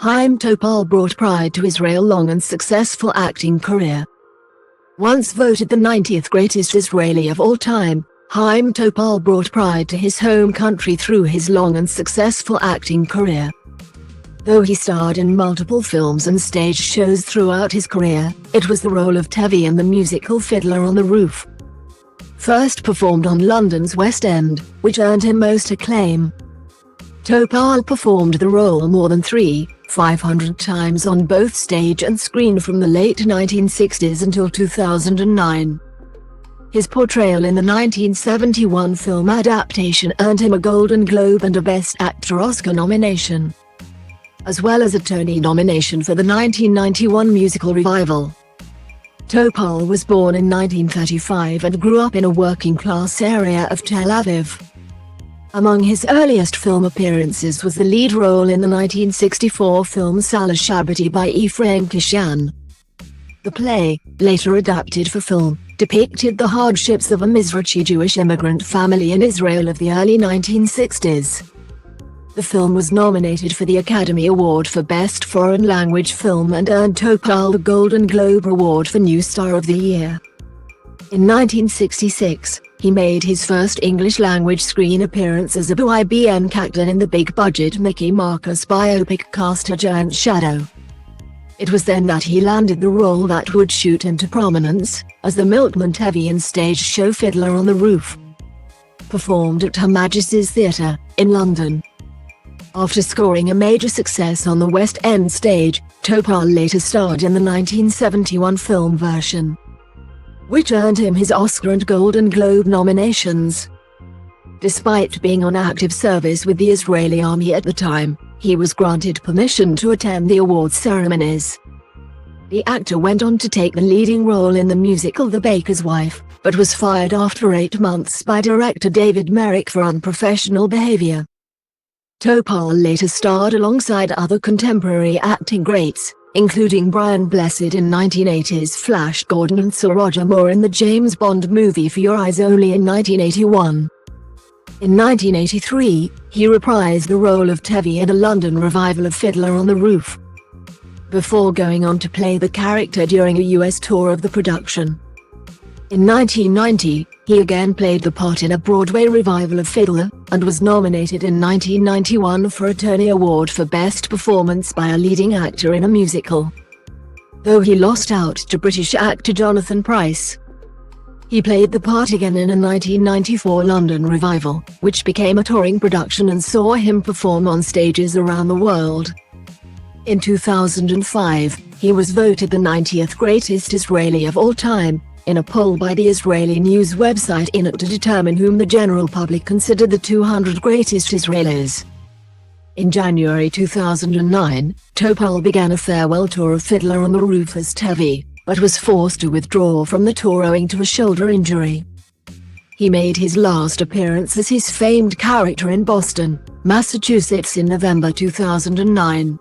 Chaim Topol brought pride to Israel's long and successful acting career. Once voted the 90th greatest Israeli of all time, Chaim Topol brought pride to his home country through his long and successful acting career. Though he starred in multiple films and stage shows throughout his career, it was the role of Tevye in the musical Fiddler on the Roof. First performed on London's West End, which earned him most acclaim. Topol performed the role more than 500 times on both stage and screen from the late 1960s until 2009. His portrayal in the 1971 film adaptation earned him a Golden Globe and a Best Actor Oscar nomination, as well as a Tony nomination for the 1991 musical revival. Topol was born in 1935 and grew up in a working-class area of Tel Aviv. Among his earliest film appearances was the lead role in the 1964 film Salah Shabati by Ephraim Kishan. The play, later adapted for film, depicted the hardships of a Mizrahi Jewish immigrant family in Israel of the early 1960s. The film was nominated for the Academy Award for Best Foreign Language Film and earned Topol the Golden Globe Award for New Star of the Year. In 1966, he made his first English-language screen appearance as a IBM captain in the big-budget Mickey Marcus biopic Cast a Giant Shadow. It was then that he landed the role that would shoot him to prominence, as the milkman Tevye in stage show Fiddler on the Roof, performed at Her Majesty's Theatre, in London. After scoring a major success on the West End stage, Topol later starred in the 1971 film version, which earned him his Oscar and Golden Globe nominations. Despite being on active service with the Israeli army at the time, he was granted permission to attend the awards ceremonies. The actor went on to take the leading role in the musical The Baker's Wife, but was fired after 8 months by director David Merrick for unprofessional behavior. Topol later starred alongside other contemporary acting greats, including Brian Blessed in 1980's Flash Gordon and Sir Roger Moore in the James Bond movie For Your Eyes Only in 1981. In 1983, he reprised the role of Tevye in a London revival of Fiddler on the Roof, before going on to play the character during a US tour of the production. In 1990, he again played the part in a Broadway revival of Fiddler, and was nominated in 1991 for a Tony Award for Best Performance by a Leading Actor in a Musical, though he lost out to British actor Jonathan Pryce. He played the part again in a 1994 London revival, which became a touring production and saw him perform on stages around the world. In 2005, he was voted the 90th greatest Israeli of all time, in a poll by the Israeli news website Init to determine whom the general public considered the 200 greatest Israelis. In January 2009, Topol began a farewell tour of Fiddler on the Roof as Tevye, but was forced to withdraw from the tour owing to a shoulder injury. He made his last appearance as his famed character in Boston, Massachusetts in November 2009.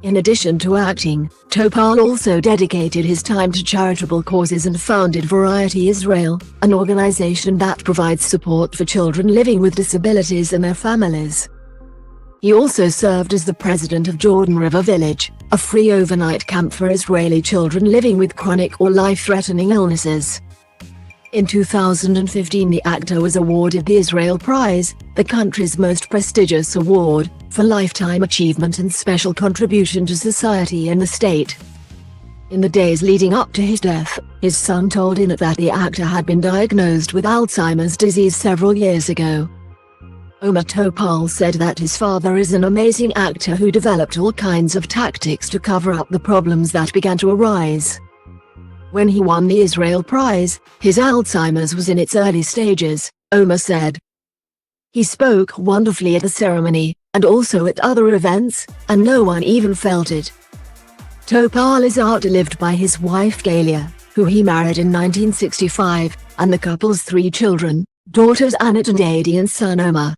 In addition to acting, Topol also dedicated his time to charitable causes and founded Variety Israel, an organization that provides support for children living with disabilities and their families. He also served as the president of Jordan River Village, a free overnight camp for Israeli children living with chronic or life-threatening illnesses. In 2015, the actor was awarded the Israel Prize, the country's most prestigious award, for lifetime achievement and special contribution to society and the state. In the days leading up to his death, his son told Init that the actor had been diagnosed with Alzheimer's disease several years ago. Omer Topol said that his father is an amazing actor who developed all kinds of tactics to cover up the problems that began to arise. When he won the Israel Prize, his Alzheimer's was in its early stages, Omer said. He spoke wonderfully at the ceremony, and also at other events, and no one even felt it. Topol is outlived by his wife Galia, who he married in 1965, and the couple's 3 children, daughters Anit and Adi and son Omer.